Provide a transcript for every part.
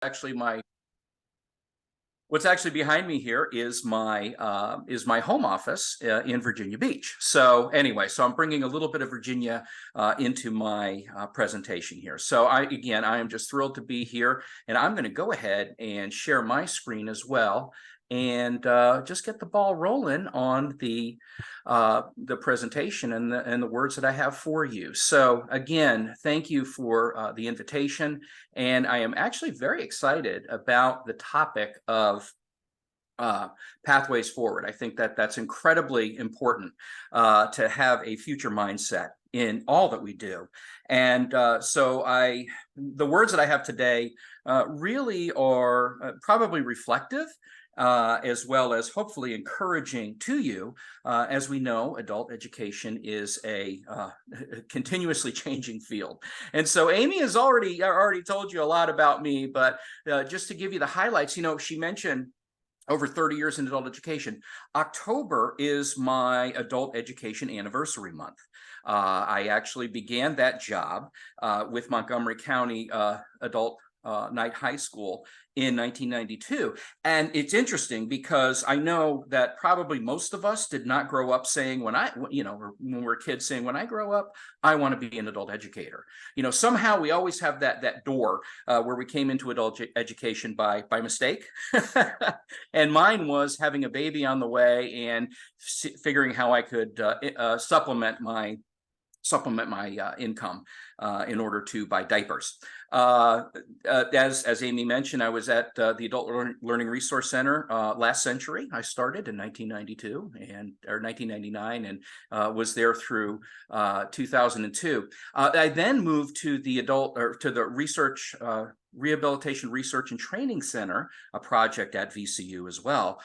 actually my What's actually behind me here is my home office in Virginia Beach. So anyway, so I'm bringing a little bit of Virginia into my presentation here. So I am just thrilled to be here, and I'm going to go ahead and share my screen as well, and just get the ball rolling on the presentation and the words that I have for you. So again, thank you for the invitation, and I am actually very excited about the topic of pathways forward. I think that that's incredibly important to have a future mindset in all that we do. And the words that I have today really are probably reflective, as well as hopefully encouraging to you. As we know, adult education is a continuously changing field. And so Amy has already told you a lot about me, but just to give you the highlights, she mentioned over 30 years in adult education. October is my adult education anniversary month. I actually began that job with Montgomery County Adult Night High School in 1992. And it's interesting because I know that probably most of us did not grow up saying when we were kids saying, when I grow up, I want to be an adult educator. Somehow we always have that door where we came into adult education by mistake. And mine was having a baby on the way and figuring how I could supplement my income in order to buy diapers. As Amy mentioned, I was at the Adult Learning Resource Center last century. I started in 1992 or 1999 and was there through 2002. I then moved to the Research Rehabilitation Research and Training Center, a project at VCU as well,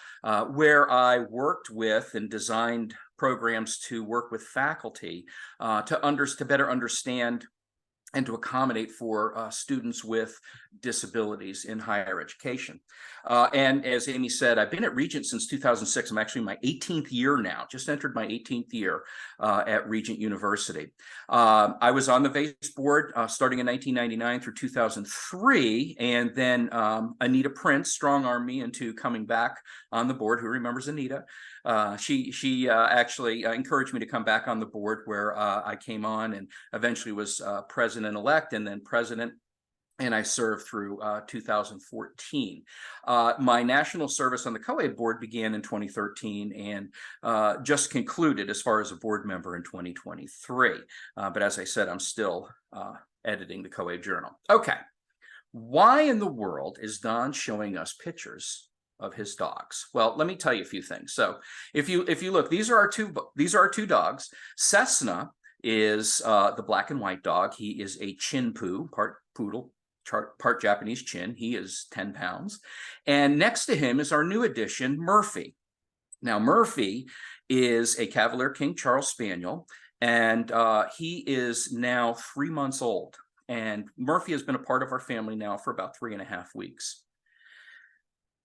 where I worked with and designed programs to work with faculty to better understand and to accommodate for students with disabilities in higher education. And as Amy said, I've been at Regent since 2006. I'm actually in my 18th year now, just entered my 18th year at Regent University. I was on the VAACE board starting in 1999 through 2003, and then Anita Prince strong-armed me into coming back on the board. Who remembers Anita? She actually encouraged me to come back on the board, where I came on and eventually was president-elect and then president, and I served through 2014. My national service on the COAID board began in 2013 and just concluded as far as a board member in 2023. But as I said, I'm still editing the COAID journal. Okay, why in the world is Don showing us pictures of his dogs? Well, let me tell you a few things. So if you look, these are our two dogs. Cessna is the black and white dog. He is a chin poo, part poodle, part Japanese chin. He is 10 pounds. And next to him is our new addition, Murphy. Now, Murphy is a Cavalier King Charles Spaniel, and he is now 3 months old. And Murphy has been a part of our family now for about 3.5 weeks.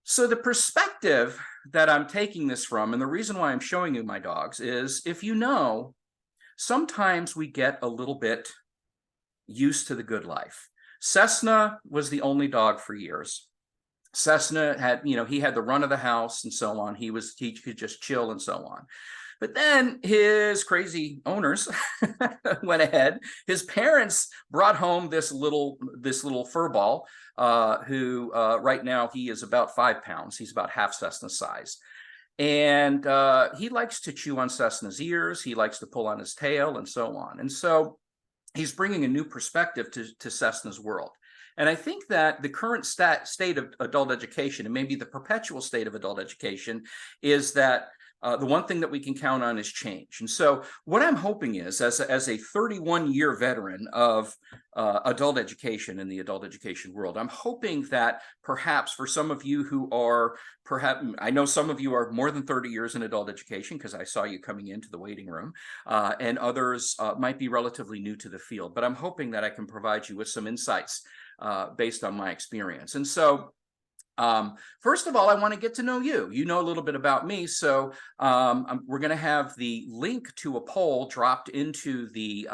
So the perspective that I'm taking this from, and the reason why I'm showing you my dogs, is if sometimes we get a little bit used to the good life. Cessna was the only dog for years. Cessna had, he had the run of the house and so on. He could just chill and so on. But then his crazy owners went ahead. His parents brought home this little fur ball, who right now he is about 5 pounds. He's about half Cessna size. And he likes to chew on Cessna's ears. He likes to pull on his tail and so on. And so he's bringing a new perspective to Cessna's world. And I think that the current state of adult education, and maybe the perpetual state of adult education, is that the one thing that we can count on is change. And so what I'm hoping is, as a 31-year veteran of adult education in the adult education world, I'm hoping that perhaps for some of you who are, I know some of you are more than 30 years in adult education because I saw you coming into the waiting room, and others might be relatively new to the field, but I'm hoping that I can provide you with some insights based on my experience. And so first of all, I want to get to know you. You know a little bit about me, so we're going to have the link to a poll dropped into the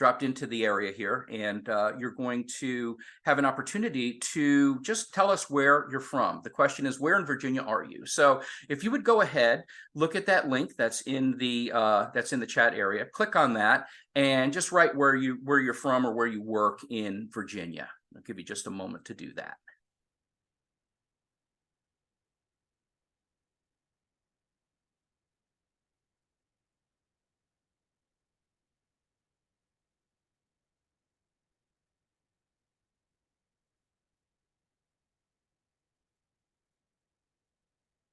dropped into the area here, and you're going to have an opportunity to just tell us where you're from. The question is, where in Virginia are you? So if you would go ahead, look at that link that's in the chat area, click on that, and just write where you're from or where you work in Virginia. I'll give you just a moment to do that.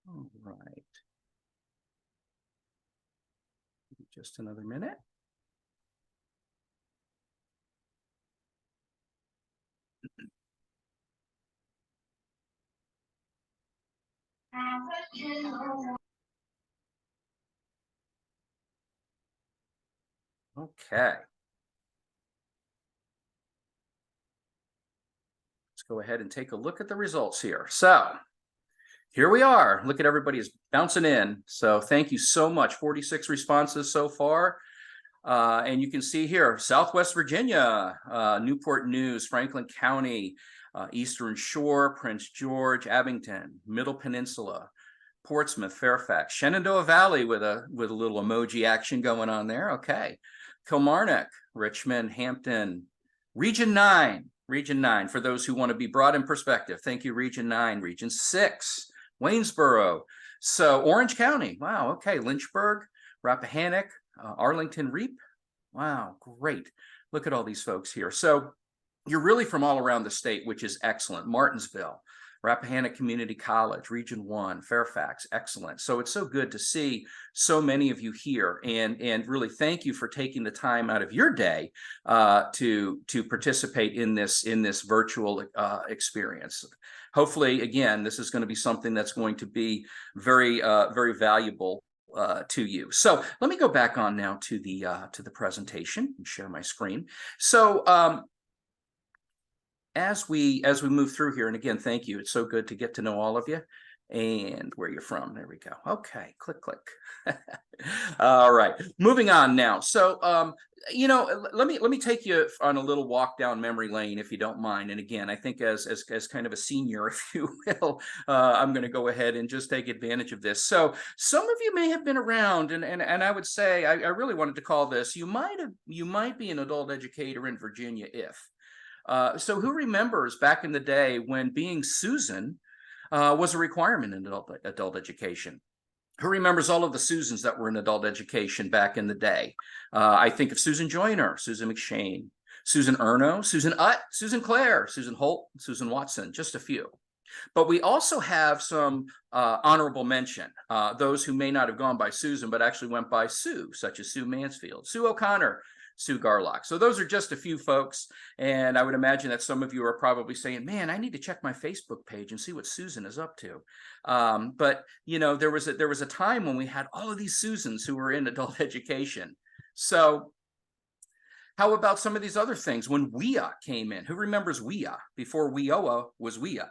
All right. Just another minute. Okay. Let's go ahead and take a look at the results here. So here we are. Look at everybody's bouncing in. So thank you so much. 46 responses so far. And you can see here, Southwest Virginia, Newport News, Franklin County, Eastern Shore, Prince George, Abington, Middle Peninsula, Portsmouth, Fairfax, Shenandoah Valley with a little emoji action going on there. Okay. Kilmarnock, Richmond, Hampton, Region 9, for those who want to be brought in perspective. Thank you, Region 9, Region 6, Waynesboro. So Orange County, wow, okay, Lynchburg, Rappahannock, Arlington, Reap. Wow, great. Look at all these folks here. So you're really from all around the state, which is excellent. Martinsville, Rappahannock Community College, Region 1, Fairfax, excellent. So it's so good to see so many of you here, and really thank you for taking the time out of your day to participate in this virtual experience. Hopefully, again, this is going to be something that's going to be very valuable to you. So let me go back on now to the presentation and share my screen. So as we move through here, and again, thank you. It's so good to get to know all of you and where you're from. There we go. Okay, click. All right, moving on now. So let me take you on a little walk down memory lane, if you don't mind. And again, I think as kind of a senior, if you will, I'm going to go ahead and just take advantage of this. So some of you may have been around, and I would say I really wanted to call this. You might be an adult educator in Virginia if. So who remembers back in the day when being Susan was a requirement in adult education? Who remembers all of the Susans that were in adult education back in the day? I think of Susan Joyner, Susan McShane, Susan Erno, Susan Utt, Susan Clare, Susan Holt, Susan Watson, just a few. But we also have some honorable mention, those who may not have gone by Susan, but actually went by Sue, such as Sue Mansfield, Sue O'Connor, Sue Garlock. So those are just a few folks, and I would imagine that some of you are probably saying, man, I need to check my Facebook page and see what Susan is up to. But there was a time when we had all of these Susans who were in adult education. So how about some of these other things? When WIA came in, who remembers WIA before WIOA was WIA,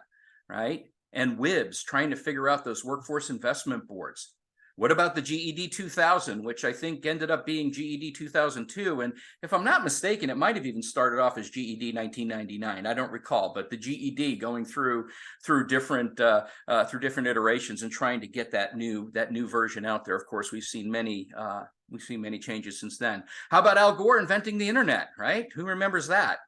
right? And WIBS, trying to figure out those workforce investment boards. What about the GED 2000, which I think ended up being GED 2002? And if I'm not mistaken, it might have even started off as GED 1999. I don't recall, but the GED going through different iterations and trying to get that new version out there. Of course, we've seen many changes since then. How about Al Gore inventing the internet, right? Who remembers that?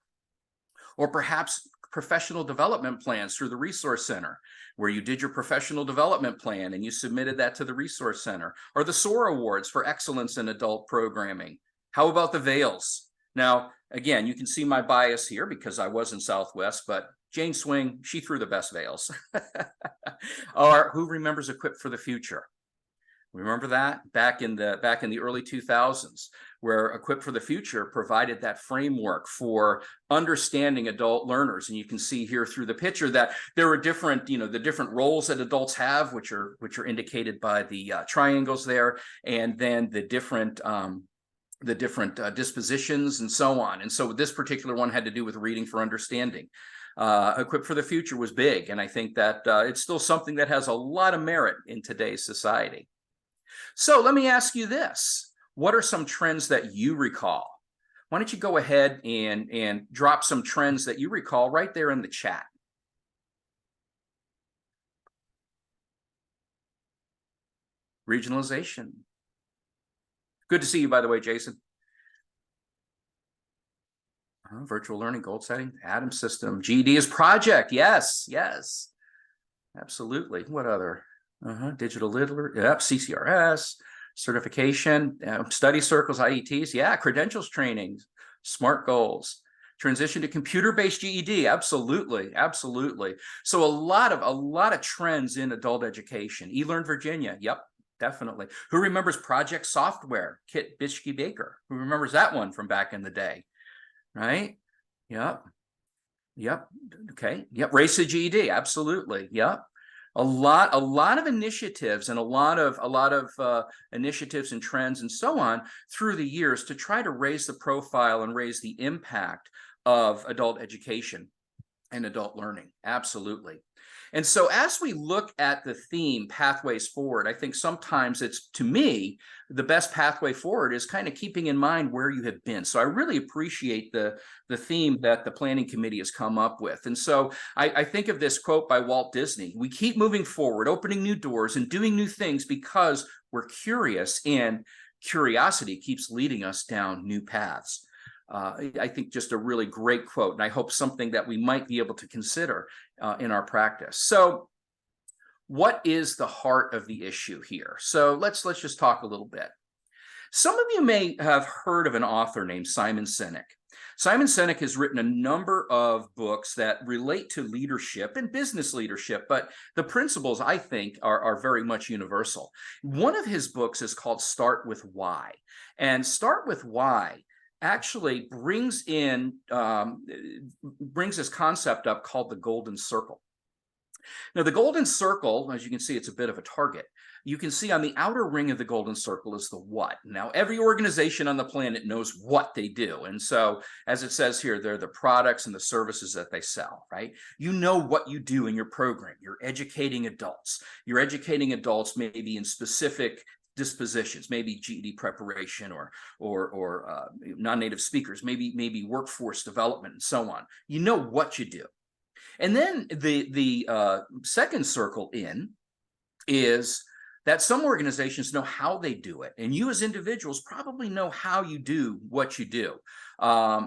Or perhaps professional development plans through the Resource Center, where you did your professional development plan and you submitted that to the Resource Center, or the SOAR Awards for excellence in adult programming. How about the VAACE? Now, again, you can see my bias here because I was in Southwest, but Jane Swing, she threw the best VAACE. Or who remembers Equipped for the Future? Remember that back in the early 2000s, where Equipped for the Future provided that framework for understanding adult learners. And you can see here through the picture that there were different, the different roles that adults have, which are indicated by the triangles there, and then the different dispositions and so on. And so this particular one had to do with reading for understanding. Equipped for the Future was big, and I think that it's still something that has a lot of merit in today's society. So let me ask you this. What are some trends that you recall? why don't you go ahead and drop some trends that you recall right there in the chat? Regionalization. Good to see you, by the way, Jason. Virtual learning, goal setting, ADAM system, GED is project. Yes, yes, absolutely. What other? Digital literacy, yep, CCRS, certification, study circles, IETs, yeah, credentials trainings, SMART goals, transition to computer-based GED, absolutely, absolutely. So a lot of trends in adult education. eLearn Virginia, yep, definitely. Who remembers Project Software? Kit Bishke Baker. Who remembers that one from back in the day? Right? Yep. Yep. Okay. Yep. Race to GED. Absolutely. Yep. A lot of initiatives and a lot of initiatives and trends and so on through the years to try to raise the profile and raise the impact of adult education and adult learning. Absolutely. And so as we look at the theme pathways forward, I think sometimes it's, to me, the best pathway forward is kind of keeping in mind where you have been. So I really appreciate the theme that the planning committee has come up with. And so I think of this quote by Walt Disney: we keep moving forward, opening new doors and doing new things because we're curious, and curiosity keeps leading us down new paths. I think just a really great quote, and I hope something that we might be able to consider in our practice. So what is the heart of the issue here? So let's just talk a little bit. Some of you may have heard of an author named Simon Sinek. Simon Sinek has written a number of books that relate to leadership and business leadership, but the principles, I think, are very much universal. One of his books is called Start with Why. And Start with Why actually brings this concept up called the golden circle. Now, the golden circle, as you can see, it's a bit of a target. You can see on the outer ring of the golden circle is the what. Now, every organization on the planet knows what they do. And so, as it says here, they're the products and the services that they sell, right? You know what you do in your program. You're educating adults. You're educating adults maybe in specific dispositions, maybe GED preparation or non-native speakers, maybe workforce development and so on. You know what you do. And then the second circle in is that some organizations know how they do it, and you as individuals probably know how you do what you do.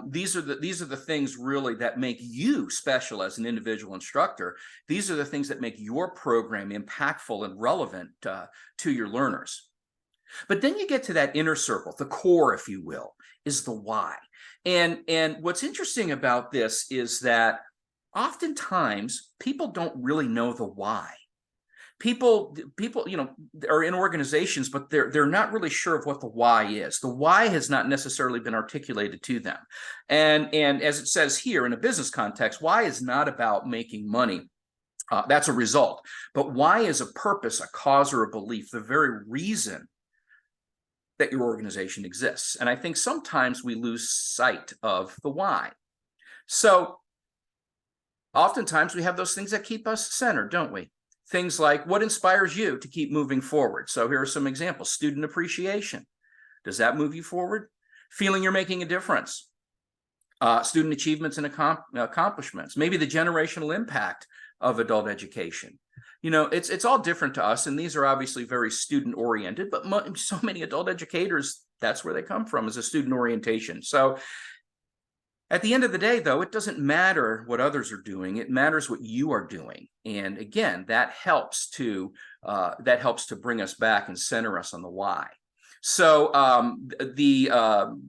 These are the things really that make you special as an individual instructor. These are the things that make your program impactful and relevant to your learners. But then you get to that inner circle, the core, if you will, is the why. And what's interesting about this is that oftentimes people don't really know the why. People, are in organizations, but they're not really sure of what the why is. The why has not necessarily been articulated to them. And as it says here, in a business context, why is not about making money. That's a result. But why is a purpose, a cause, or a belief, the very reason that your organization exists. And I think sometimes we lose sight of the why. So oftentimes we have those things that keep us centered, don't we? Things like, what inspires you to keep moving forward? So here are some examples. Student appreciation. Does that move you forward? Feeling you're making a difference. Student achievements and accomplishments. Maybe the generational impact of adult education. It's all different to us, and these are obviously very student oriented, but so many adult educators, that's where they come from, is a student orientation. So at the end of the day, though, it doesn't matter what others are doing. It matters what you are doing. And again, that helps to bring us back and center us on the why. So the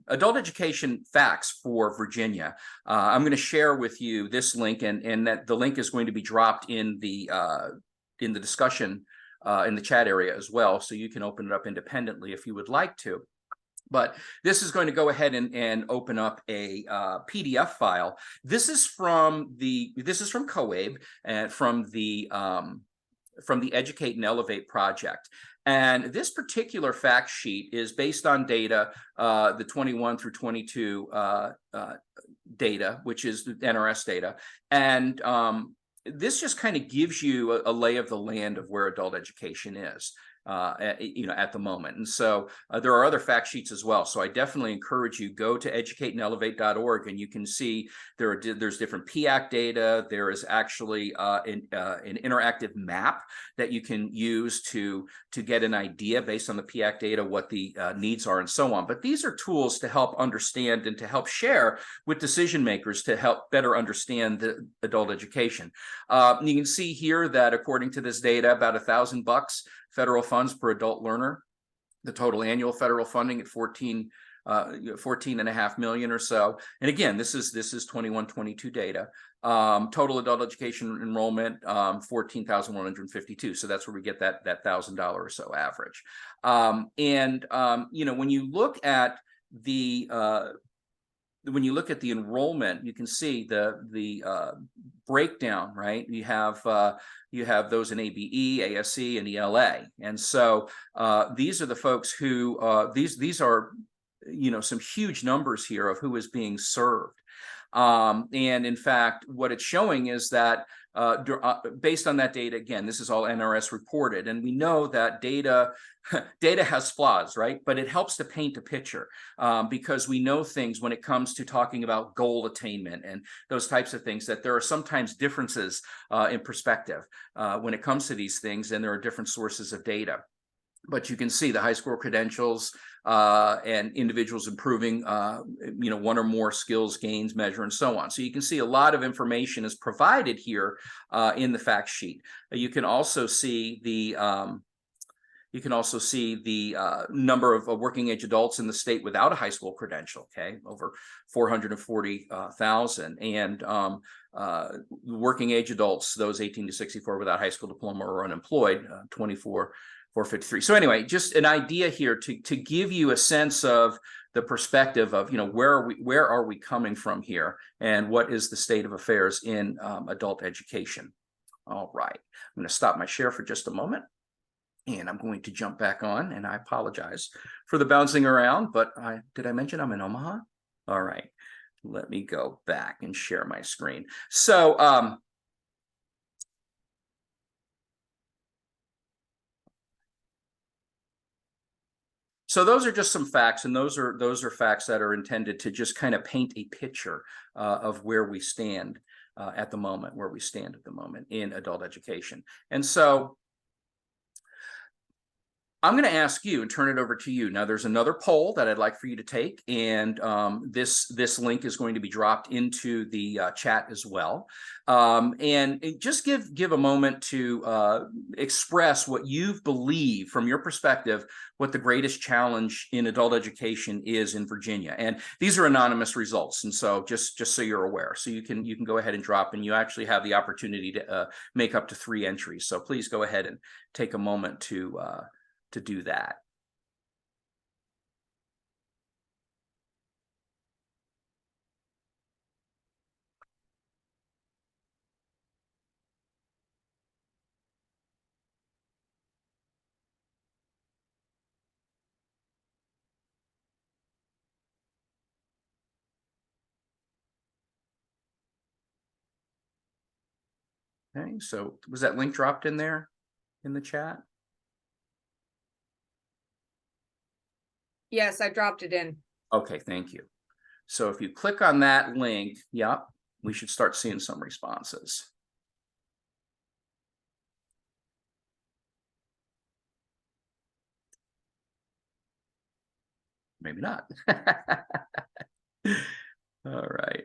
adult education facts for Virginia, I'm going to share with you this link, and that the link is going to be dropped in the discussion in the chat area as well, so you can open it up independently if you would like to. But this is going to go ahead and open up a PDF file. This is from COABE and from the Educate and Elevate project. And this particular fact sheet is based on data, the 21 through 22 data, which is the NRS data. And this just kind of gives you a lay of the land of where adult education is. at the moment. And so there are other fact sheets as well. So I definitely encourage you, go to educateandelevate.org, and you can see there's different PAC data. There is actually an interactive map that you can use to get an idea based on the PAC data what the needs are and so on. But these are tools to help understand and to help share with decision makers to help better understand the adult education. You can see here that according to this data, about $1,000 federal funds per adult learner. The total annual federal funding at 14.5 million or so. And again, this is 21-22 data. Total adult education enrollment, 14,152. So that's where we get that $1,000 or so average. When you look at the enrollment, you can see the breakdown, right? You have those in ABE, ASC, and ELA, and so these are the folks who these are some huge numbers here of who is being served. And in fact, what it's showing is that based on that data, again, this is all NRS reported, and we know that data has flaws, right? But it helps to paint a picture because we know things when it comes to talking about goal attainment and those types of things, that there are sometimes differences in perspective when it comes to these things, and there are different sources of data. But you can see the high school credentials and individuals improving, one or more skills gains measure and so on. So you can see a lot of information is provided here in the fact sheet. You can also see the number of working age adults in the state without a high school credential. Okay, over 440,000, and working age adults, those 18 to 64 without high school diploma or unemployed, 24,453. So anyway, just an idea here to give you a sense of the perspective of where are we coming from here, and what is the state of affairs in adult education. All right, I'm going to stop my share for just a moment, and I'm going to jump back on, and I apologize for the bouncing around, but did I mention I'm in Omaha? All right, let me go back and share my screen. So those are just some facts, and those are facts that are intended to just kind of paint a picture of where we stand at the moment, in adult education. And so I'm going to ask you and turn it over to you. Now, there's another poll that I'd like for you to take, and this link is going to be dropped into the chat as well. And just give a moment to express what you believe from your perspective, what the greatest challenge in adult education is in Virginia. And these are anonymous results, and so just so you're aware, so you can go ahead and drop, and you actually have the opportunity to make up to 3 entries. So please go ahead and take a moment to do that. Okay, so was that link dropped in there in the chat? Yes, I dropped it in. Okay, thank you. So if you click on that link, yep, we should start seeing some responses. Maybe not. All right.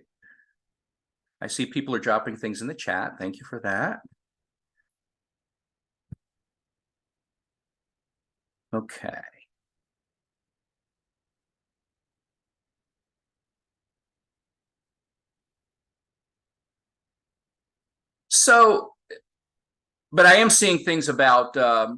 I see people are dropping things in the chat. Thank you for that. Okay. So, but I am seeing things about the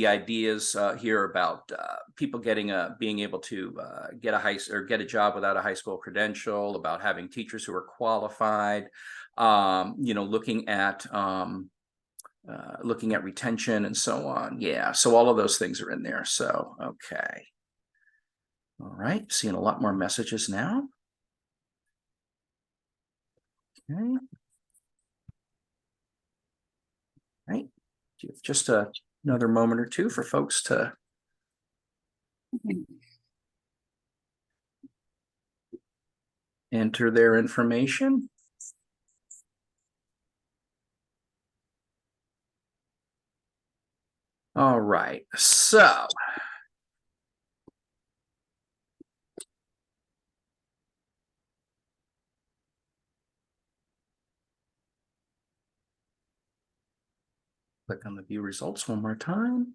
ideas here about people being able to get a job without a high school credential, about having teachers who are qualified, looking at retention and so on. Yeah, so all of those things are in there. So okay, all right, seeing a lot more messages now. Okay. Right. Just another moment or two for folks to enter their information. All right, so click on the view results one more time.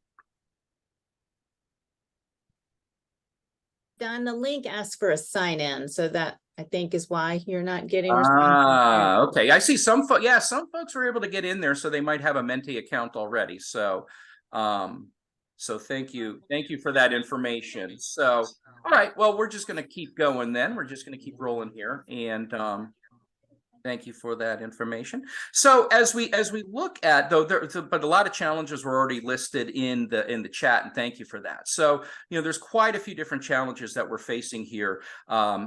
Don, the link asks for a sign in, so that I think is why you're not getting responses. Okay. I see some folks. Yeah, some folks were able to get in there, so they might have a Menti account already. So, so thank you for that information. So, all right. Well, we're just going to keep going then. We're just going to keep rolling here, and thank you for that information. So as we look at but a lot of challenges were already listed in the chat, and thank you for that. So there's quite a few different challenges that we're facing here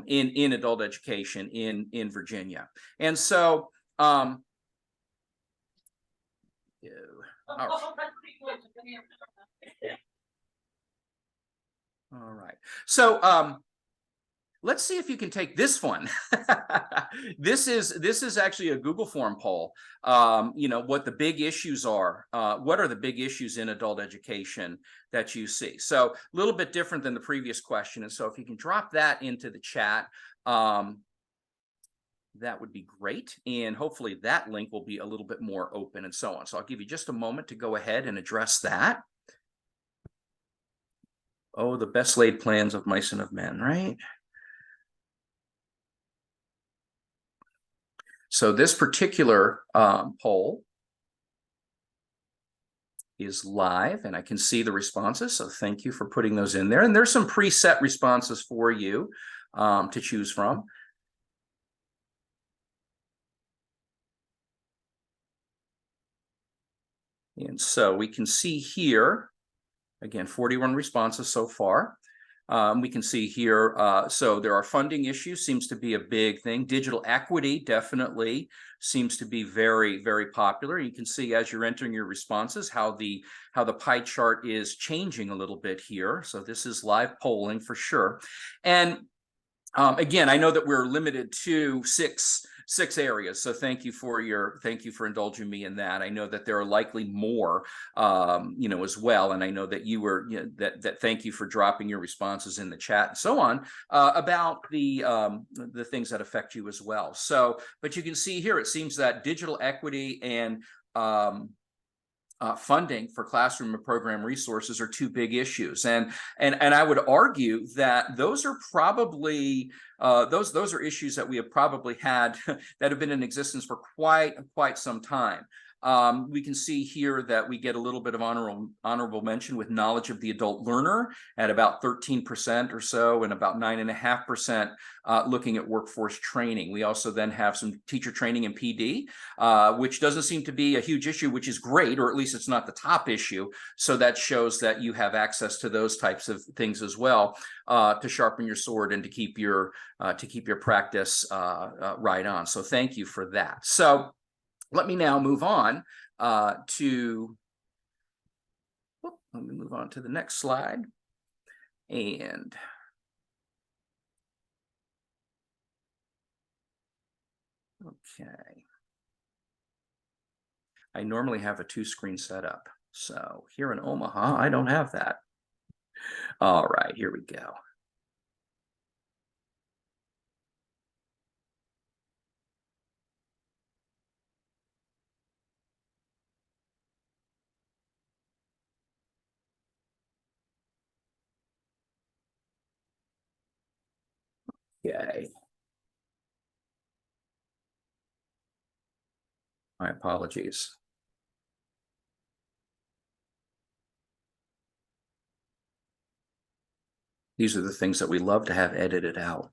in adult education in Virginia, and so all right. So let's see if you can take this one. This is actually a Google form poll. What the big issues are. What are the big issues in adult education that you see? So a little bit different than the previous question. And so if you can drop that into the chat, that would be great. And hopefully that link will be a little bit more open and so on. So I'll give you just a moment to go ahead and address that. Oh, the best laid plans of mice and of men, right? So this particular poll is live, and I can see the responses. So thank you for putting those in there. And there's some preset responses for you to choose from. And so we can see here, again, 41 responses so far. We can see here, so there are funding issues, seems to be a big thing. Digital equity definitely seems to be very, very popular. You can see as you're entering your responses how the pie chart is changing a little bit here. So this is live polling for sure. And again, I know that we're limited to six areas, so thank you for indulging me in that. I know that there are likely more, as well, and I know that you were that thank you for dropping your responses in the chat and so on about the things that affect you as well. So, but you can see here, it seems that digital equity and funding for classroom and program resources are two big issues, and I would argue that those are probably those are issues that we have probably had that have been in existence for quite some time. We can see here that we get a little bit of honorable mention with knowledge of the adult learner at about 13% or so, and about 9.5% looking at workforce training. We also then have some teacher training and PD, which doesn't seem to be a huge issue, which is great, or at least it's not the top issue. So that shows that you have access to those types of things as well, to sharpen your sword and to keep your practice right on. So thank you for that. So let me now move on let me move on to the next slide. And okay. I normally have a 2-screen setup. So here in Omaha, I don't have that. All right, here we go. Okay. My apologies. These are the things that we love to have edited out.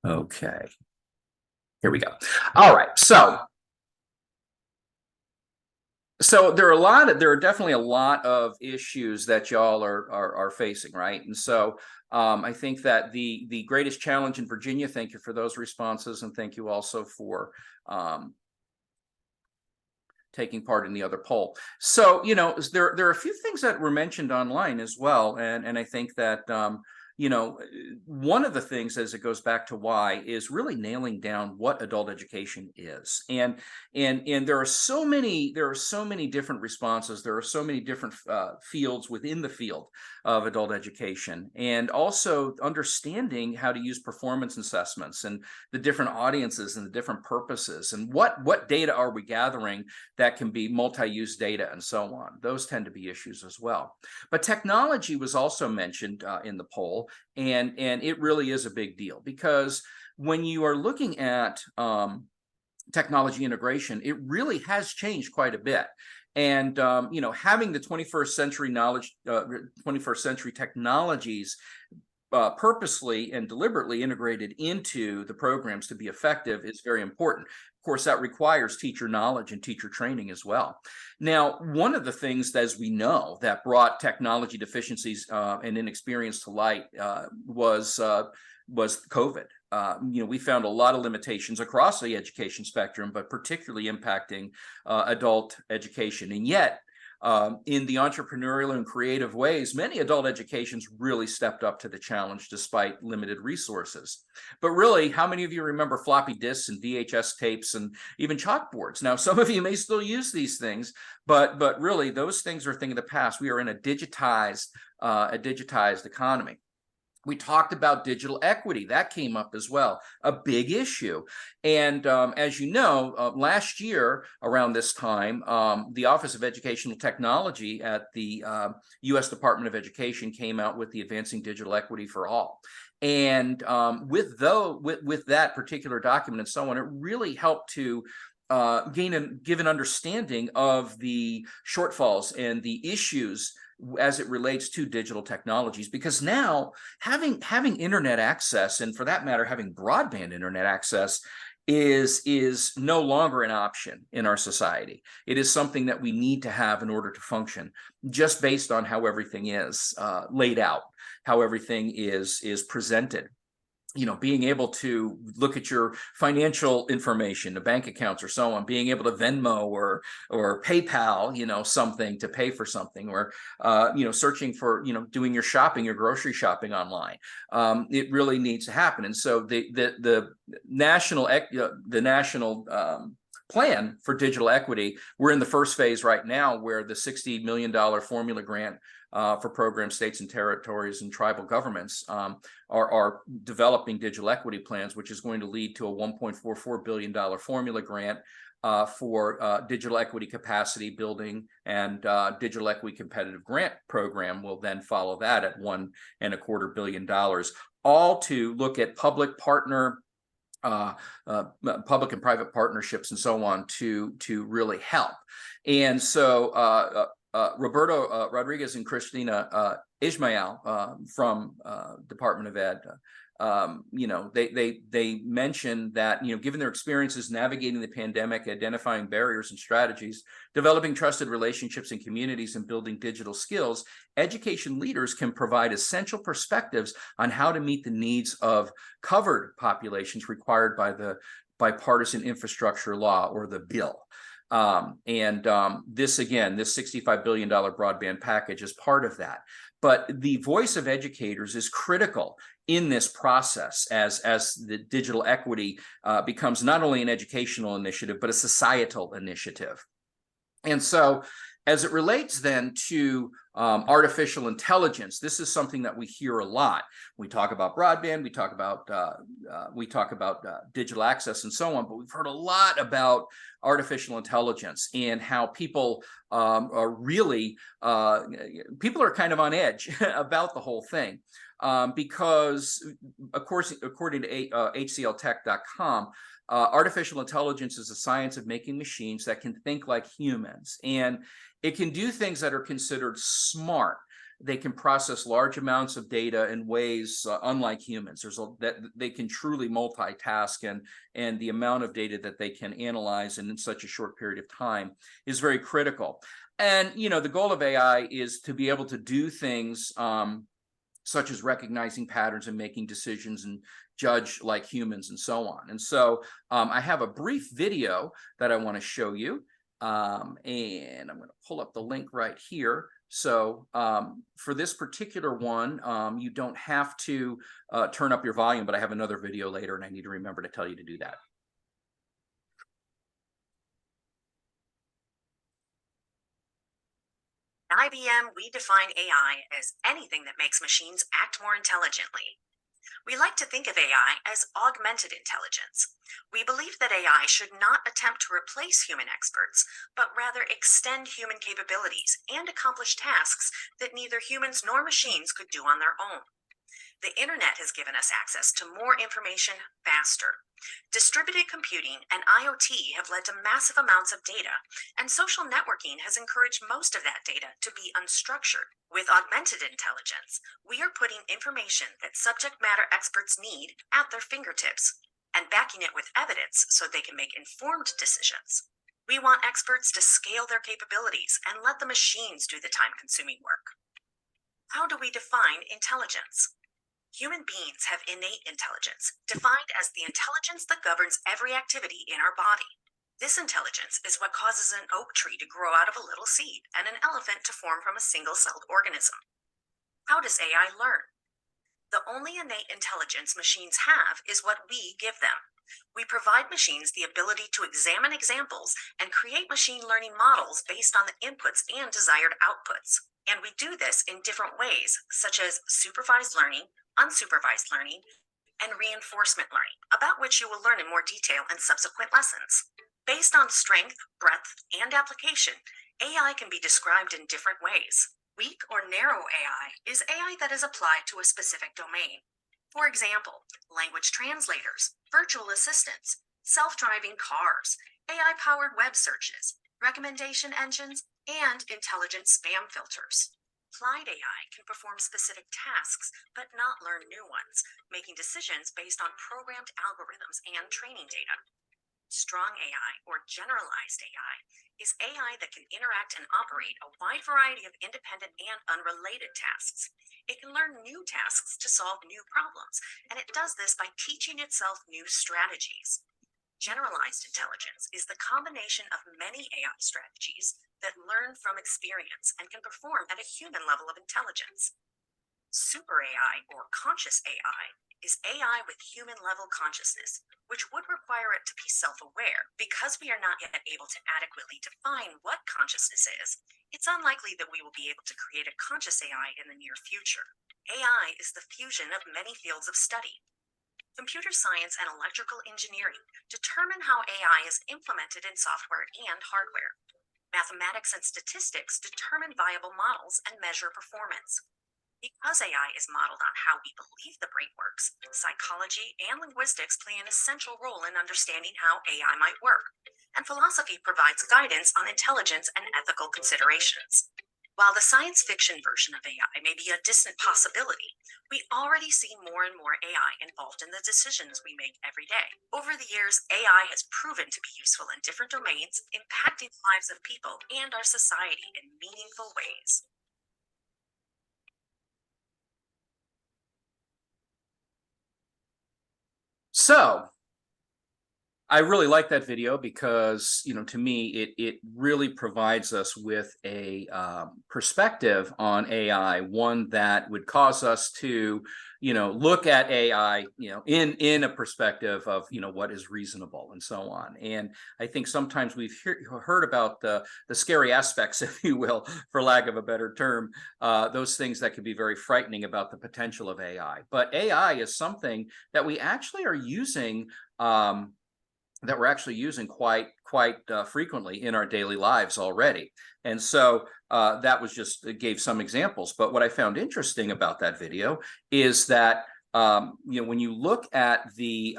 Okay. Here we go. All right. So there are definitely a lot of issues that y'all are facing, right? And so I think that the greatest challenge in Virginia, thank you for those responses, and thank you also for taking part in the other poll. So, there are a few things that were mentioned online as well, and I think that one of the things, as it goes back to why, is really nailing down what adult education is. And there are so many different responses. There are so many different fields within the field of adult education, and also understanding how to use performance assessments and the different audiences and the different purposes, and what data are we gathering that can be multi-use data and so on. Those tend to be issues as well. But technology was also mentioned in the poll, and it really is a big deal, because when you are looking at technology integration, it really has changed quite a bit. And having the 21st century knowledge, 21st century technologies purposely and deliberately integrated into the programs to be effective is very important. Of course, that requires teacher knowledge and teacher training as well. Now, one of the things, as we know, that brought technology deficiencies and inexperience to light was COVID. We found a lot of limitations across the education spectrum, but particularly impacting adult education. And yet, in the entrepreneurial and creative ways, many adult educations really stepped up to the challenge despite limited resources. But really, how many of you remember floppy disks and VHS tapes and even chalkboards? Now, some of you may still use these things, but really, those things are a thing of the past. We are in a digitized economy. We talked about digital equity. That came up as well, a big issue. And as you know, last year around this time, the Office of Educational Technology at the U.S. Department of Education came out with the Advancing Digital Equity for All. And with that particular document and so on, it really helped to give an understanding of the shortfalls and the issues as it relates to digital technologies, because now having internet access, and for that matter, having broadband internet access, is no longer an option in our society. It is something that we need to have in order to function, just based on how everything is laid out, how everything is presented. Being able to look at your financial information, the bank accounts or so on, being able to Venmo or PayPal, something to pay for something, or, searching for, doing your shopping, your grocery shopping online. It really needs to happen. And so the national plan for digital equity, we're in the first phase right now, where the $60 million formula grant for programs, states and territories and tribal governments are developing digital equity plans, which is going to lead to a $1.44 billion formula grant for digital equity capacity building, and digital equity competitive grant program will then follow that at $1.25 billion, all to look at public and private partnerships and so on to really help. And so Roberto Rodriguez and Christina Ismael from Department of Ed, they mentioned that, given their experiences navigating the pandemic, identifying barriers and strategies, developing trusted relationships in communities, and building digital skills, education leaders can provide essential perspectives on how to meet the needs of covered populations required by the Bipartisan Infrastructure Law, or the bill. This $65 billion broadband package is part of that. But the voice of educators is critical in this process as the digital equity becomes not only an educational initiative, but a societal initiative. And so, as it relates then to artificial intelligence, this is something that we hear a lot. We talk about broadband, we talk about digital access and so on, but we've heard a lot about artificial intelligence and how people are really people are kind of on edge about the whole thing, because of course, according to HCLTech.com, artificial intelligence is the science of making machines that can think like humans, and it can do things that are considered smart. They can process large amounts of data in ways unlike humans. That they can truly multitask, and the amount of data that they can analyze in such a short period of time is very critical. And the goal of AI is to be able to do things such as recognizing patterns and making decisions and judge like humans and so on. And so I have a brief video that I want to show you. And I'm going to pull up the link right here. So for this particular one, you don't have to turn up your volume, but I have another video later and I need to remember to tell you to do that. At IBM, we define AI as anything that makes machines act more intelligently. We like to think of AI as augmented intelligence. We believe that AI should not attempt to replace human experts, but rather extend human capabilities and accomplish tasks that neither humans nor machines could do on their own. The internet has given us access to more information faster. Distributed computing and IoT have led to massive amounts of data, and social networking has encouraged most of that data to be unstructured. With augmented intelligence, we are putting information that subject matter experts need at their fingertips and backing it with evidence so they can make informed decisions. We want experts to scale their capabilities and let the machines do the time-consuming work. How do we define intelligence? Human beings have innate intelligence, defined as the intelligence that governs every activity in our body. This intelligence is what causes an oak tree to grow out of a little seed and an elephant to form from a single-celled organism. How does AI learn? The only innate intelligence machines have is what we give them. We provide machines the ability to examine examples and create machine learning models based on the inputs and desired outputs. And we do this in different ways, such as supervised learning, unsupervised learning, and reinforcement learning, about which you will learn in more detail in subsequent lessons. Based on strength, breadth, and application, AI can be described in different ways. Weak or narrow AI is AI that is applied to a specific domain. For example, language translators, virtual assistants, self-driving cars, AI-powered web searches, recommendation engines, and intelligent spam filters. Applied AI can perform specific tasks, but not learn new ones, making decisions based on programmed algorithms and training data. Strong AI, or generalized AI, is AI that can interact and operate a wide variety of independent and unrelated tasks. It can learn new tasks to solve new problems, and it does this by teaching itself new strategies. Generalized intelligence is the combination of many AI strategies that learn from experience and can perform at a human level of intelligence. Super AI, or conscious AI, is AI with human-level consciousness, which would require it to be self-aware. Because we are not yet able to adequately define what consciousness is, it's unlikely that we will be able to create a conscious AI in the near future. AI is the fusion of many fields of study. Computer science and electrical engineering determine how AI is implemented in software and hardware. Mathematics and statistics determine viable models and measure performance. Because AI is modeled on how we believe the brain works, psychology and linguistics play an essential role in understanding how AI might work, and philosophy provides guidance on intelligence and ethical considerations. While the science fiction version of AI may be a distant possibility, we already see more and more AI involved in the decisions we make every day. Over the years, AI has proven to be useful in different domains, impacting the lives of people and our society in meaningful ways. So I really like that video because, to me, it really provides us with a perspective on AI, one that would cause us to, look at AI, in a perspective of, what is reasonable and so on. And I think sometimes we've heard about the scary aspects, if you will, for lack of a better term, those things that can be very frightening about the potential of AI. But AI is something that we actually are using. That we're actually using quite frequently in our daily lives already. And so that was just gave some examples. But what I found interesting about that video is that when you look at the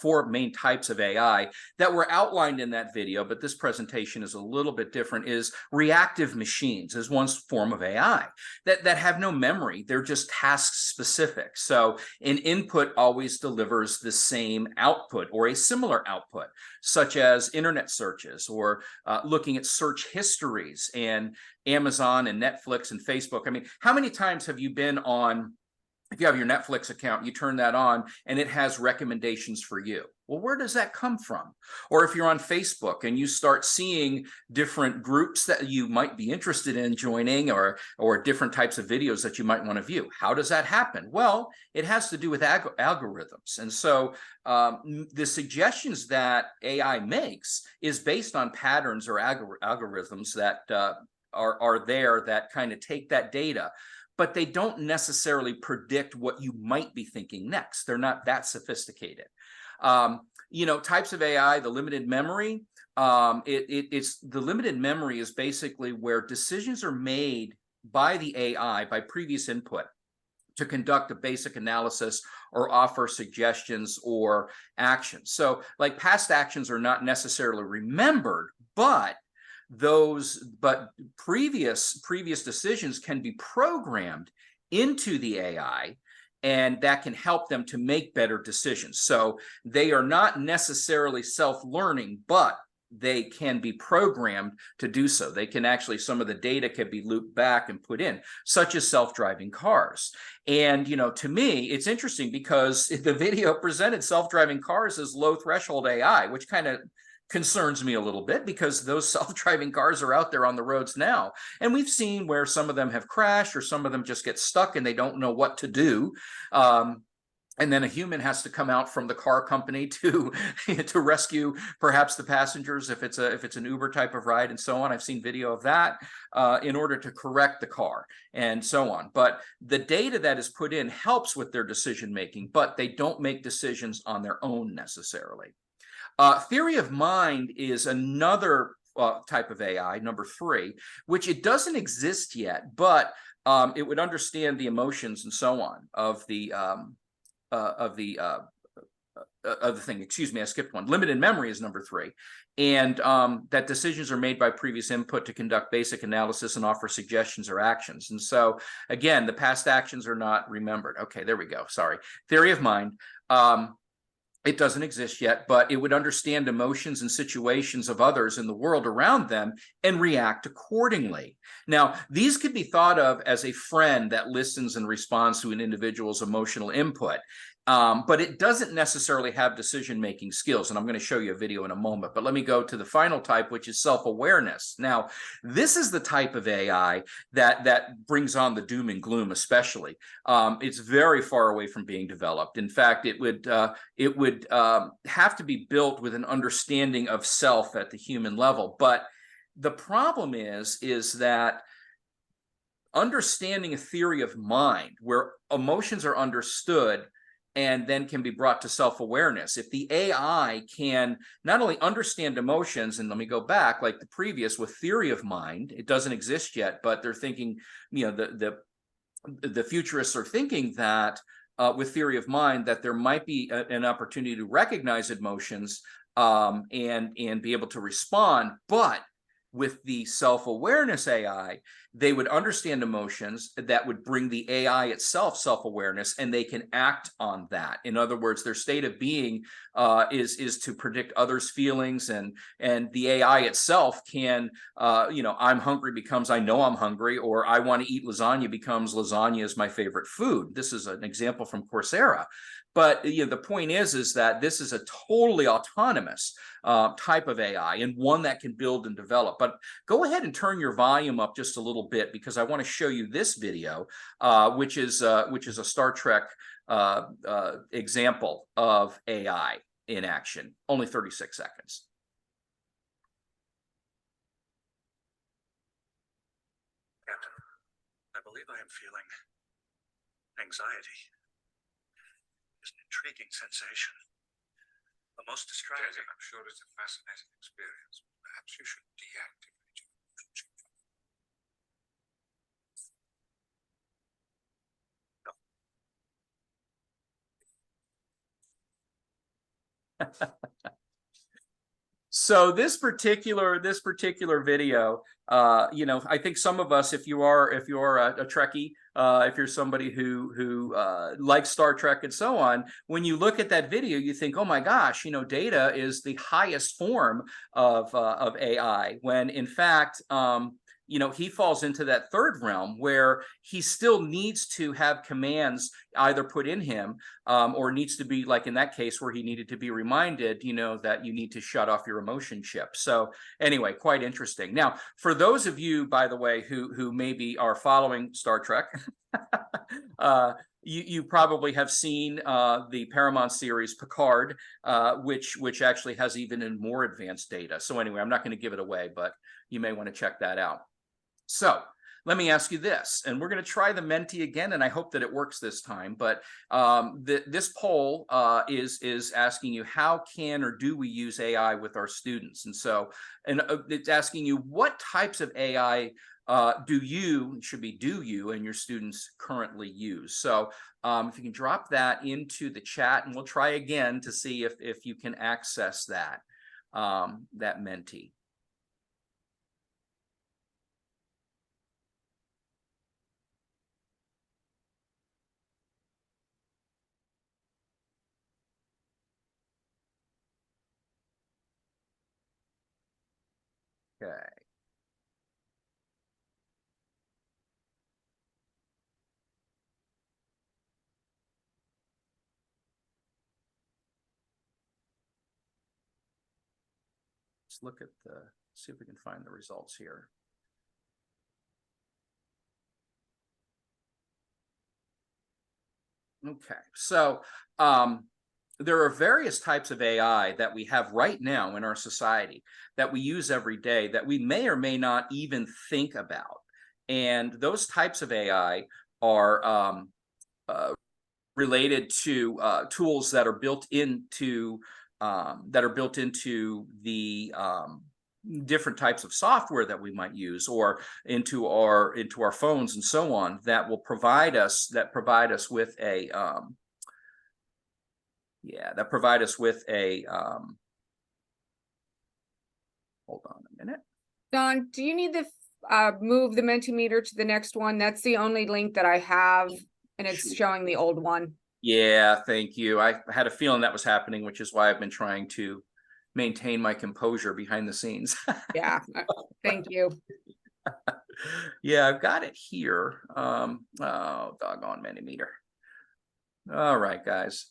four main types of AI that were outlined in that video, but this presentation is a little bit different, is reactive machines is one form of AI that have no memory. They're just task specific. So an input always delivers the same output or a similar output, such as internet searches or looking at search histories and Amazon and Netflix and Facebook. I mean, how many times have you been on if you have your Netflix account, you turn that on and it has recommendations for you. Well, where does that come from? Or if you're on Facebook and you start seeing different groups that you might be interested in joining, or different types of videos that you might want to view, how does that happen? Well, it has to do with algorithms. And so the suggestions that AI makes is based on patterns or algorithms that are there that kind of take that data, but they don't necessarily predict what you might be thinking next. They're not that sophisticated. You know, types of AI, the limited memory, it's the limited memory is basically where decisions are made by the AI, by previous input, to conduct a basic analysis or offer suggestions or actions. So like past actions are not necessarily remembered, but previous decisions can be programmed into the AI, and that can help them to make better decisions. So they are not necessarily self-learning, but they can be programmed to do so. They can actually, some of the data can be looped back and put in, such as self-driving cars. And, you know, to me, it's interesting because the video presented self-driving cars as low threshold AI, which kind of concerns me a little bit, because those self-driving cars are out there on the roads now. And we've seen where some of them have crashed, or some of them just get stuck and they don't know what to do. And then a human has to come out from the car company to rescue perhaps the passengers if it's an Uber type of ride, and so on. I've seen video of that in order to correct the car and so on. But the data that is put in helps with their decision making, but they don't make decisions on their own necessarily. Theory of mind is another type of AI, number 3, which it doesn't exist yet, but it would understand the emotions and so on of the thing. Excuse me, I skipped one. Limited memory is number 3, and that decisions are made by previous input to conduct basic analysis and offer suggestions or actions. And so again, the past actions are not remembered. Okay, there we go. Sorry. Theory of mind. It doesn't exist yet, but it would understand emotions and situations of others in the world around them and react accordingly. Now, these could be thought of as a friend that listens and responds to an individual's emotional input. But it doesn't necessarily have decision-making skills, and I'm going to show you a video in a moment. But let me go to the final type, which is self-awareness. Now, this is the type of AI that brings on the doom and gloom, especially. It's very far away from being developed. In fact, it would have to be built with an understanding of self at the human level. But the problem is that understanding a theory of mind where emotions are understood and then can be brought to self-awareness. If the AI can not only understand emotions, and let me go back, like the previous with theory of mind, it doesn't exist yet, but they're thinking, you know, the futurists are thinking that with theory of mind, that there might be an opportunity to recognize emotions and be able to respond. But with the self-awareness AI, they would understand emotions that would bring the AI itself self-awareness, and they can act on that. In other words, their state of being is to predict others' feelings, and the AI itself can, you know, I'm hungry becomes I know I'm hungry, or I want to eat lasagna becomes lasagna is my favorite food. This is an example from Coursera. But you know, the point is that this is a totally autonomous type of AI, and one that can build and develop. But go ahead and turn your volume up just a little bit, because I want to show you this video, which is a Star Trek example of AI in action. Only 36 seconds. Captain, I believe I am feeling anxiety. It's an intriguing sensation. The most distracting. I'm sure it's a fascinating experience. Perhaps you should deactivate your So this particular video, you know, I think some of us, if you are a Trekkie, if you're somebody who likes Star Trek and so on, when you look at that video, you think, oh my gosh, you know, Data is the highest form of AI, when in fact, you know, he falls into that third realm where he still needs to have commands either put in him, or needs to be, like in that case where he needed to be reminded, you know, that you need to shut off your emotion chip. So anyway, quite interesting. Now, for those of you, by the way, who maybe are following Star Trek, you probably have seen the Paramount series Picard, which actually has even more advanced data. So anyway, I'm not going to give it away, but you may want to check that out. So let me ask you this, and we're going to try the Menti again, and I hope that it works this time. But this poll is asking you, how can or do we use AI with our students? And so, it's asking you, what types of AI do you and your students currently use? So if you can drop that into the chat, and we'll try again to see if you can access that Menti. Okay. Let's look at see if we can find the results here. Okay, so there are various types of AI that we have right now in our society that we use every day that we may or may not even think about. And those types of AI are related to tools that are built into the different types of software that we might use, or into our phones and so on, that will provide us with a hold on a minute. Don, do you need to move the Mentimeter to the next one? That's the only link that I have, and it's Sure. showing the old one. Yeah, thank you. I had a feeling that was happening, which is why I've been trying to maintain my composure behind the scenes. Yeah, thank you. Yeah, I've got it here. Oh, doggone Mentimeter. All right, guys.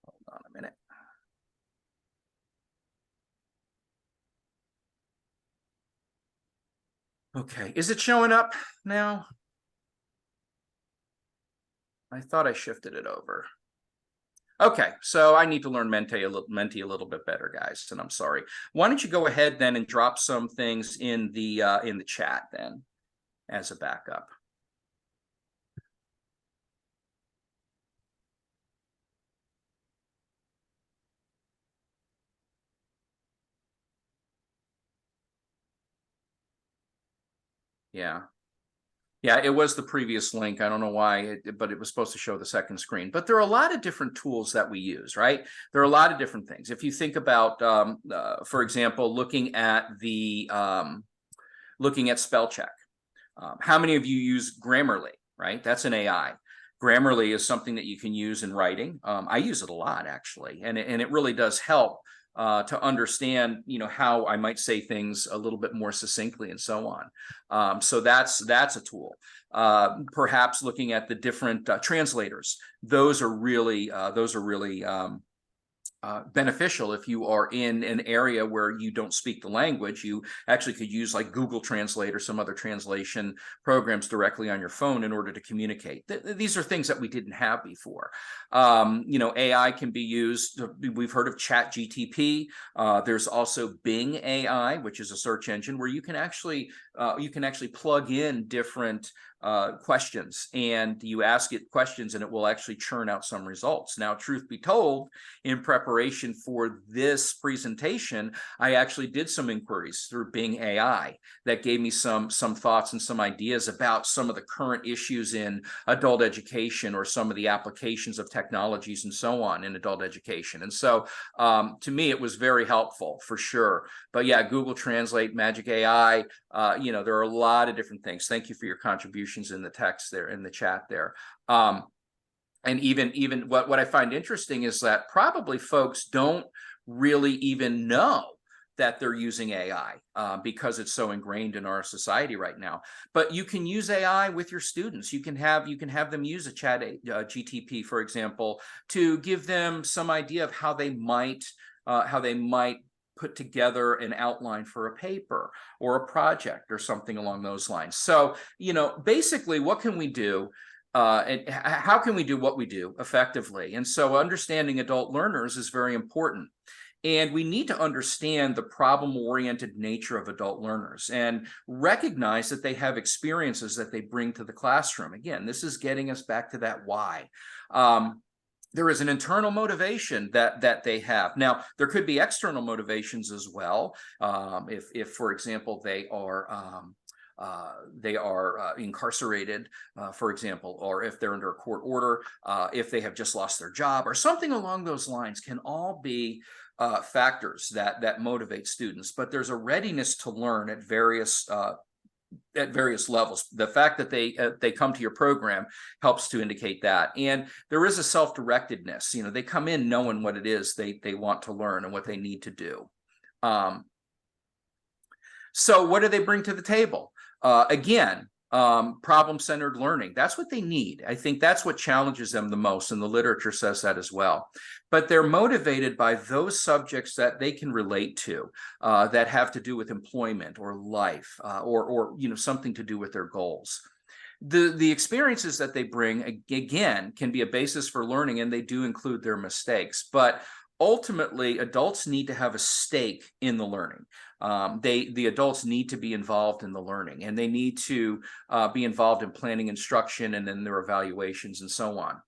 Hold on a minute. Okay, is it showing up now? I thought I shifted it over. Okay, so I need to learn Menti a little bit better, guys, and I'm sorry. Why don't you go ahead then and drop some things in the chat then as a backup. Yeah. Yeah, it was the previous link. I don't know why, but it was supposed to show the second screen. But there are a lot of different tools that we use, right? There are a lot of different things. If you think about, for example, looking at spell check. How many of you use Grammarly, right? That's an AI. Grammarly is something that you can use in writing. I use it a lot, actually, and it really does help to understand, you know, how I might say things a little bit more succinctly and so on. So that's a tool. Perhaps looking at the different translators. Those are really beneficial if you are in an area where you don't speak the language. You actually could use like Google Translate or some other translation programs directly on your phone in order to communicate. These are things that we didn't have before. You know, AI can be used. We've heard of ChatGTP. There's also Bing AI, which is a search engine where you can actually plug in different questions, and you ask it questions and it will actually churn out some results. Now, truth be told, in preparation for this presentation, I actually did some inquiries through Bing AI that gave me some thoughts and some ideas about some of the current issues in adult education, or some of the applications of technologies and so on in adult education. And so to me, it was very helpful for sure. But yeah, Google Translate, Magic AI, you know, there are a lot of different things. Thank you for your contributions in the text there, in the chat there. And even what I find interesting is that probably folks don't really even know that they're using AI because it's so ingrained in our society right now. But you can use AI with your students. You can have them use a chat GTP, for example, to give them some idea of how they might put together an outline for a paper or a project or something along those lines. So, basically, what can we do? And how can we do what we do effectively? And so understanding adult learners is very important. And we need to understand the problem-oriented nature of adult learners and recognize that they have experiences that they bring to the classroom. Again, this is getting us back to that why. There is an internal motivation that they have. Now, there could be external motivations as well. If for example, they are incarcerated, for example, or if they're under a court order, if they have just lost their job or something along those lines, can all be factors that motivate students. But there's a readiness to learn at various levels. The fact that they come to your program helps to indicate that. And there is a self-directedness. They come in knowing what it is they want to learn and what they need to do. So what do they bring to the table? Again, problem-centered learning. That's what they need. I think that's what challenges them the most, and the literature says that as well. But they're motivated by those subjects that they can relate to, that have to do with employment or life, or something to do with their goals. The experiences that they bring, again, can be a basis for learning, and they do include their mistakes. But ultimately, adults need to have a stake in the learning. The adults need to be involved in the learning, and they need to be involved in planning instruction and then their evaluations and so on.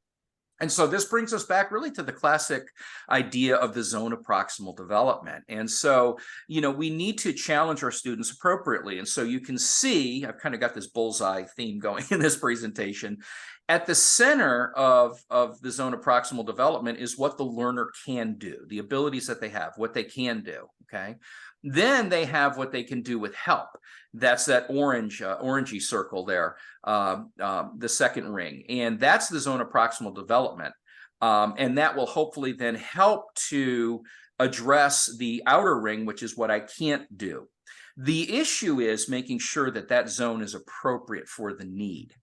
And so this brings us back really to the classic idea of the zone of proximal development. And so, we need to challenge our students appropriately. And so you can see, I've kind of got this bullseye theme going in this presentation. At the center of the zone of proximal development is what the learner can do, the abilities that they have, what they can do, okay? Then they have what they can do with help. That's that orangey circle there, the second ring. And that's the zone of proximal development. And that will hopefully then help to address the outer ring, which is what I can't do. The issue is making sure that that zone is appropriate for the need.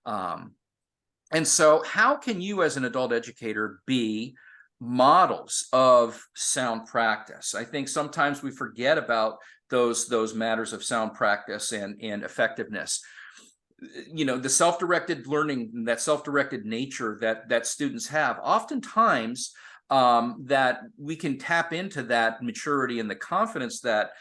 And so how can you as an adult educator be models of sound practice? I think sometimes we forget about those matters of sound practice and effectiveness. The self-directed learning, that self-directed nature that students have, oftentimes that we can tap into that maturity and the confidence that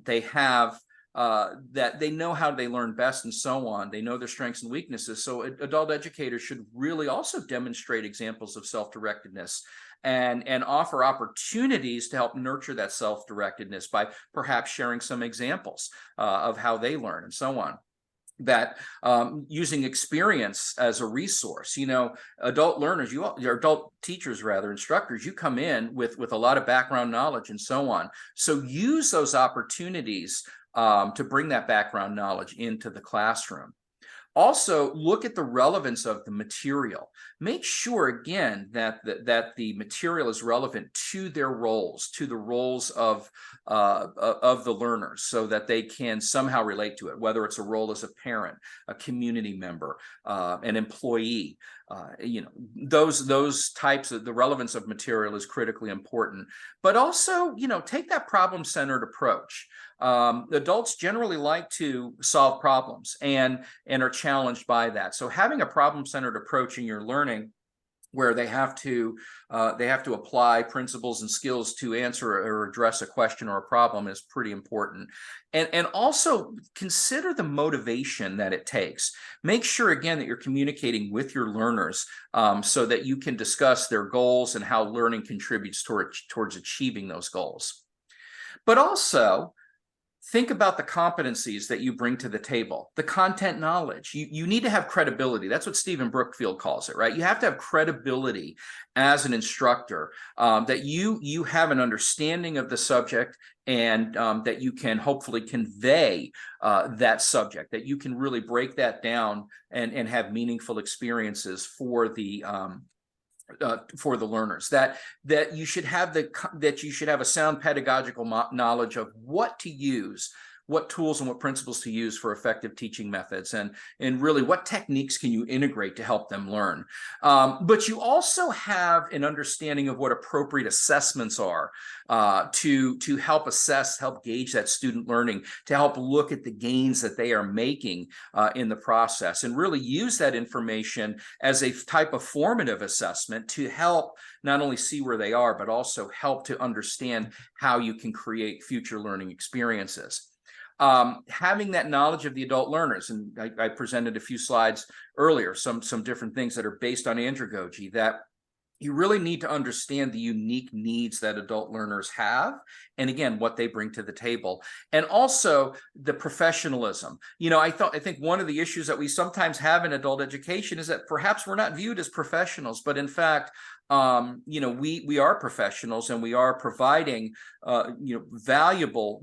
they have, that they know how they learn best and so on. They know their strengths and weaknesses. So adult educators should really also demonstrate examples of self-directedness and offer opportunities to help nurture that self-directedness by perhaps sharing some examples of how they learn and so on. That using experience as a resource, adult learners, your adult teachers, rather, instructors, you come in with a lot of background knowledge and so on. So use those opportunities to bring that background knowledge into the classroom. Also, look at the relevance of the material. Make sure, again, that the material is relevant to their roles, to the roles of the learners, so that they can somehow relate to it, whether it's a role as a parent, a community member, an employee. Those types of the relevance of material is critically important. But also, take that problem-centered approach. Adults generally like to solve problems and are challenged by that. So having a problem-centered approach in your learning, where they have to apply principles and skills to answer or address a question or a problem, is pretty important. And also consider the motivation that it takes. Make sure, again, that you're communicating with your learners so that you can discuss their goals and how learning contributes towards achieving those goals. But also, think about the competencies that you bring to the table, the content knowledge. You need to have credibility. That's what Stephen Brookfield calls it, right? You have to have credibility as an instructor, that you have an understanding of the subject, and that you can hopefully convey that subject, that you can really break that down and have meaningful experiences for the for the learners, that you should have a sound pedagogical knowledge of what to use, what tools and what principles to use for effective teaching methods, and really what techniques can you integrate to help them learn. But you also have an understanding of what appropriate assessments are to help assess, help gauge that student learning, to help look at the gains that they are making in the process, and really use that information as a type of formative assessment to help not only see where they are, but also help to understand how you can create future learning experiences. Having that knowledge of the adult learners, and I presented a few slides earlier, some different things that are based on andragogy, that you really need to understand the unique needs that adult learners have, and again, what they bring to the table, and also the professionalism. I think one of the issues that we sometimes have in adult education is that perhaps we're not viewed as professionals, but in fact, we are professionals, and we are providing valuable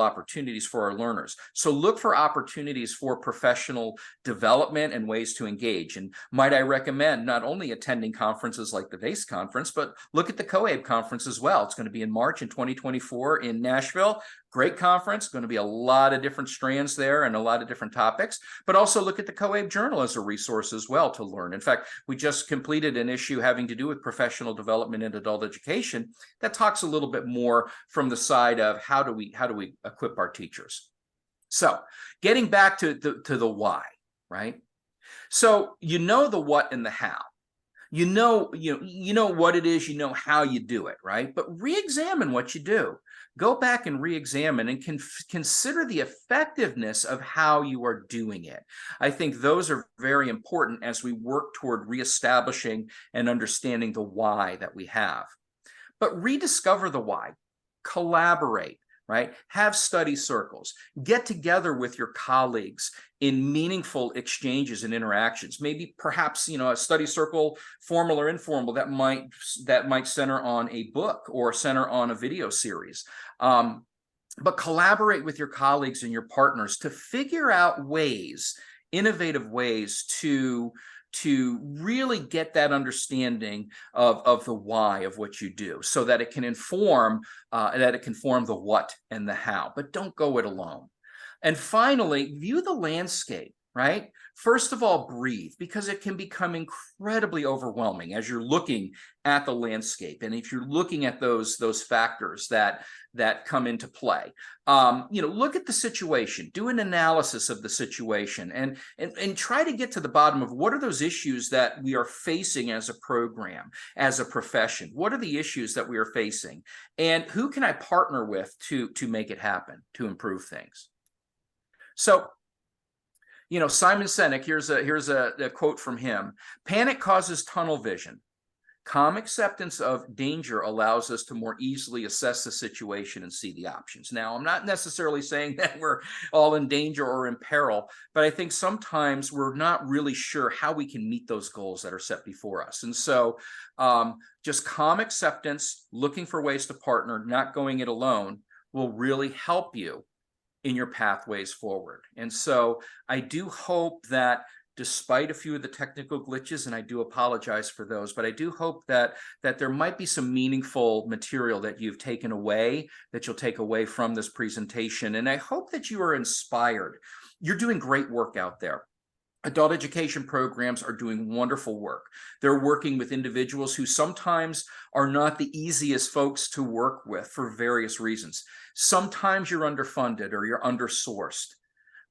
opportunities for our learners. So look for opportunities for professional development and ways to engage. And might I recommend not only attending conferences like the VAACE conference, but look at the COABE conference as well. It's going to be in March in 2024 in Nashville. Great conference, going to be a lot of different strands there and a lot of different topics, but also look at the COABE Journal as a resource as well to learn. In fact, we just completed an issue having to do with professional development in adult education that talks a little bit more from the side of how do we equip our teachers. So getting back to the why, right? So the what and the how. You know what it is, how you do it, right? But re-examine what you do. Go back and re-examine and consider the effectiveness of how you are doing it. I think those are very important as we work toward reestablishing and understanding the why that we have. But rediscover the why. Collaborate, right? Have study circles. Get together with your colleagues in meaningful exchanges and interactions. Maybe perhaps a study circle, formal or informal, that might center on a book or center on a video series. But collaborate with your colleagues and your partners to figure out innovative ways to really get that understanding of the why of what you do, so that it can inform the what and the how. But don't go it alone. And finally, view the landscape, right? First of all, breathe, because it can become incredibly overwhelming as you're looking at the landscape. And if you're looking at those factors that come into play, look at the situation, do an analysis of the situation, and try to get to the bottom of what are those issues that we are facing as a program, as a profession. What are the issues that we are facing, and who can I partner with to make it happen, to improve things? So, Simon Sinek, here's a quote from him. Panic causes tunnel vision. Calm acceptance of danger allows us to more easily assess the situation and see the options. Now, I'm not necessarily saying that we're all in danger or in peril, but I think sometimes we're not really sure how we can meet those goals that are set before us. And so just calm acceptance, looking for ways to partner, not going it alone, will really help you in your pathways forward. And so I do hope that, despite a few of the technical glitches, and I do apologize for those, but I do hope that there might be some meaningful material that you've taken away, that you'll take away from this presentation. And I hope that you are inspired. You're doing great work out there. Adult education programs are doing wonderful work. They're working with individuals who sometimes are not the easiest folks to work with for various reasons. Sometimes you're underfunded or you're undersourced.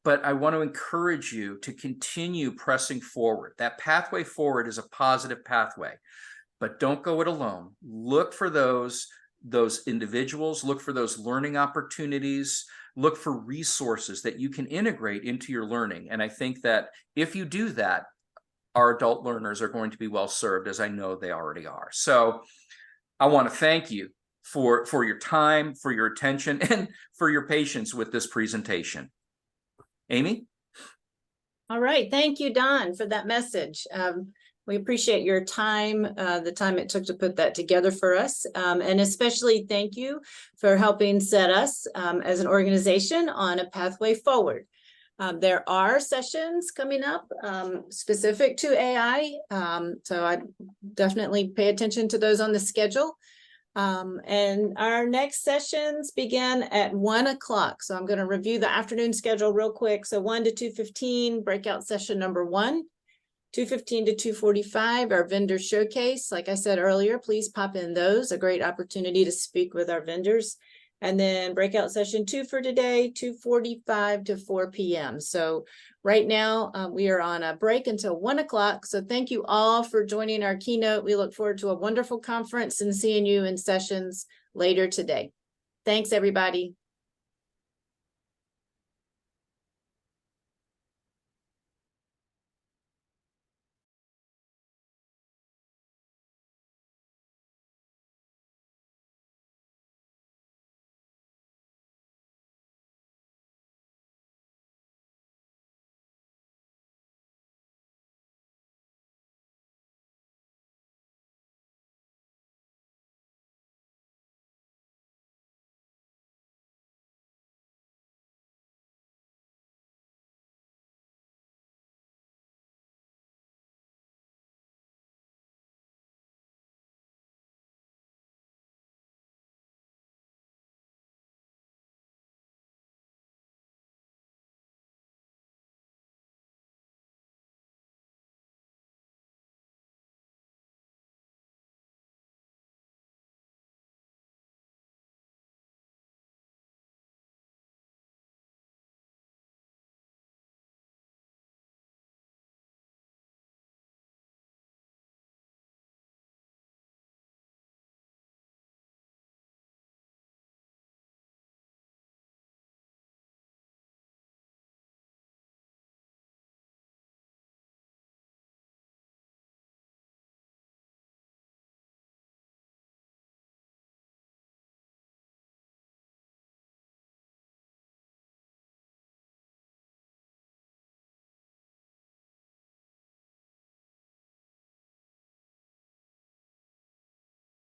But I want to encourage you to continue pressing forward. That pathway forward is a positive pathway, but don't go it alone. Look for those individuals, look for those learning opportunities, look for resources that you can integrate into your learning. And I think that if you do that, our adult learners are going to be well served, as I know they already are. So I want to thank you for your time, for your attention, and for your patience with this presentation. Amy? All right. Thank you, Don, for that message. We appreciate your time, the time it took to put that together for us. And especially thank you for helping set us as an organization on a pathway forward. There are sessions coming up specific to AI. So I definitely pay attention to those on the schedule. And our next sessions begin at 1 o'clock. So I'm going to review the afternoon schedule real quick. So 1 to 2:15, breakout session number 1. 2:15 to 2:45, our vendor showcase. Like I said earlier, please pop in those. A great opportunity to speak with our vendors. And then breakout session 2 for today, 2:45 to 4 p.m. So right now we are on a break until 1 o'clock. So thank you all for joining our keynote. We look forward to a wonderful conference and seeing you in sessions later today. Thanks, everybody.